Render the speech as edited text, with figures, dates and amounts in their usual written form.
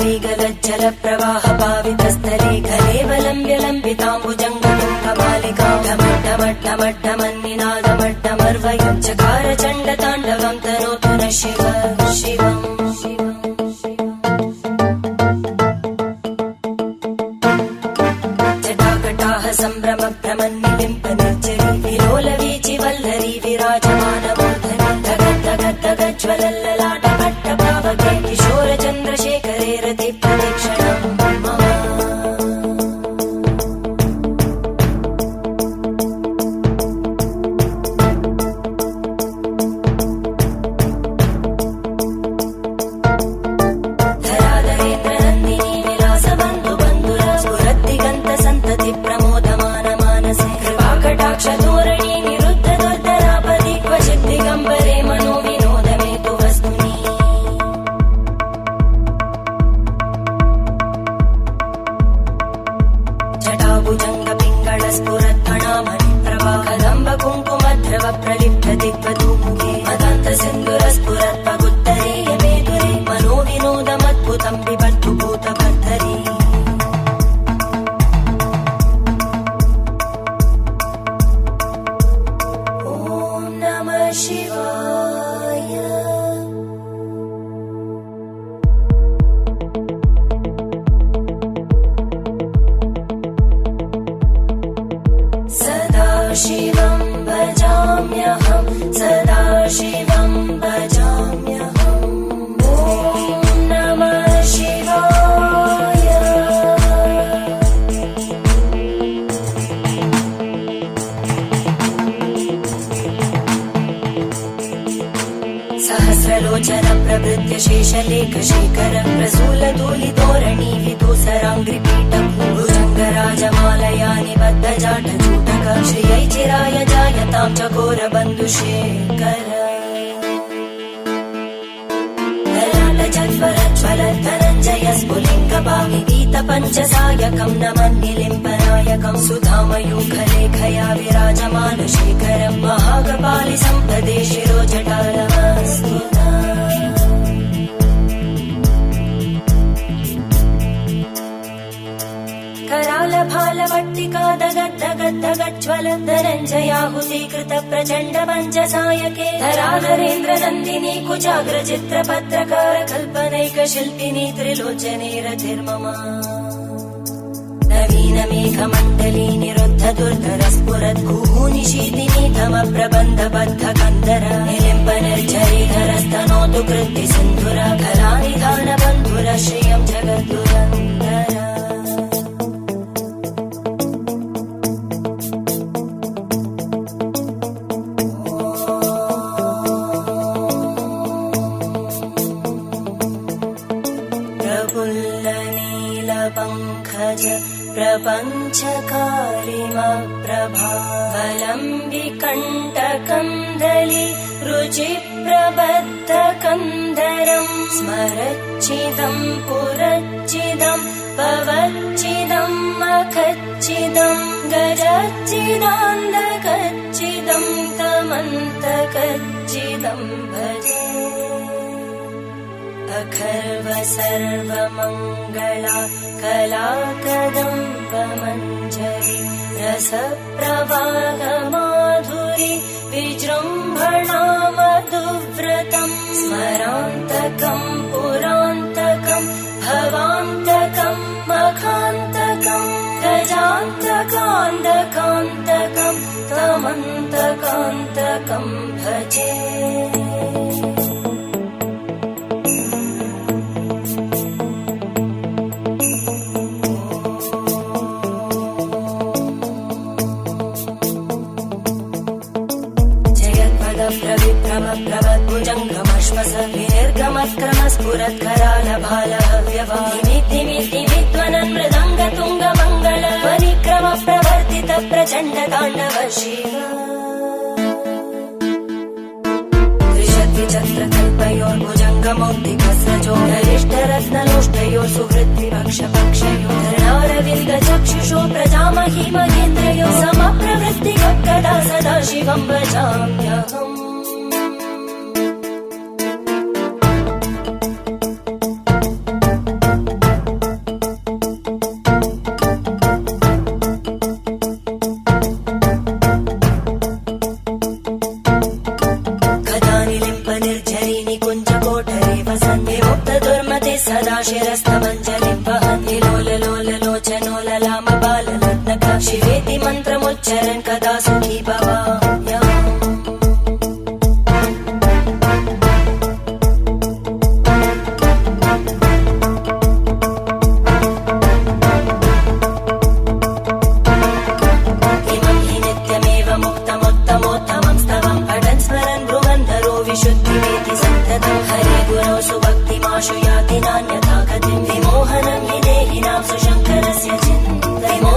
वेगलज्जल प्रवाह पावितस्थले कलेवलम्ब्य लम्बिताम्बुजङ्गतुङ्गमालिकां ढमड्ढमड्ढमड्ढमन्निनादमड्ढमर्वयं चकार चण्डताण्डवं तनोतु नः शिव शिवम् जटाकटाह सम्भ्रम भ्रमन्निलिम्प निर्जरी विलोलवीचि वल्लरी विराजमानमूर्धनि धगद्धगद्धगज्ज्वलल्ललाट पट्टपावके किशोर चन्द्रशेखरे रति प्रदक्षिणम् शिवं भजाम्यहं सदा शिवं भजाम्यहम् ॐ नमः शिवाय सहस्रलोचन प्रभृत्य शेषलेख शेखर प्रसूलधूलितोरणी विदूसराङ्घ्रिपीठ भुजङ्गराजमालया निबद्ध जाट श्रियै चिराय जायतां चकोर बन्धुशेखर ललाटजज्वरज्वल धनञ्जय स्फुलिङ्गभाविगीत पञ्चसायकं नमन्निलिम्पनायकं सुधामयूखलेखया विराजमान शेखरं महागपालि सम्पदे शिरोजटालमस्तुता करालभालवट्टिका दगद्धगद्धगज्ज्वल धनञ्जयाहुतीकृत प्रचण्ड पञ्चसायके धराधरेन्द्र नन्दिनी कुचाग्रचित्रपत्रकार कल्पनैकशिल्पिनी त्रिलोचने रतिर्मम नवीन मेघमण्डली निरुद्ध दुर्धर स्फुरद्भूनिशीतिनी तम प्रबन्धबद्ध कन्दर निलिम्ब निर्झरीधरस्तनोतु कृत्ति सिन्धुर कलानिधान बन्धुर श्रियं जगद्दुरन्दर प्रपञ्चकारिमप्रभावलम्बिकण्टकन्दली रुचिप्रबद्धकन्धरं स्मरच्चिदं पुरच्चिदं भवच्चिदं मखच्चिदं गजच्चिदान्धकच्चिदं तमन्तकच्चिदं भजे अखर्व सर्वमङ्गला कला कदम्बमञ्जरी रसप्रवाहमाधुरी विजृम्भणा मधुव्रतं स्मरान्तकं पुरान्तकं भवान्तकं मखान्तकं गजान्तकान्तकान्तकं तमन्तकान्तकं भजे प्रवद्भुजङ्गमश्वस विनिर्गमत्क्रमस्फुरत्करालभालहव्यवादिमिद्दिमिद्दिमिद्वनन् मृदङ्गतुङ्गमङ्गल परिक्रम प्रवर्तित प्रचण्ड ताण्डव शिव त्रिशद्विचक्रकल्पयोर्भुजङ्गमौक्तिकस्रजो गरिष्ठरत्नलोष्टयोः सुहृद्विपक्षपक्षयोः धरणारविन्दचक्षुषो प्रजामहि महेन्द्रयो समप्रवृत्तिकः कदा सदा शिवं भजाम्यहम् शिरस्तमञ्जलिं वहन्ति लोललोललोचनो ललामबालनग्नक शिवेति मन्त्रमुच्चरन् कदा सुखी भवाम्यहम्। मुक्तमोत्तमोत्तमं स्तवं पठन् स्मरन् ब्रुवन्धरो विशुद्धिमेति सन्ततं हरे गुरौ सुभक्तिमाशु याति नान्यथा गतिं विमोहनं हि देहिनां सुशङ्करस्य चिन्तनम्।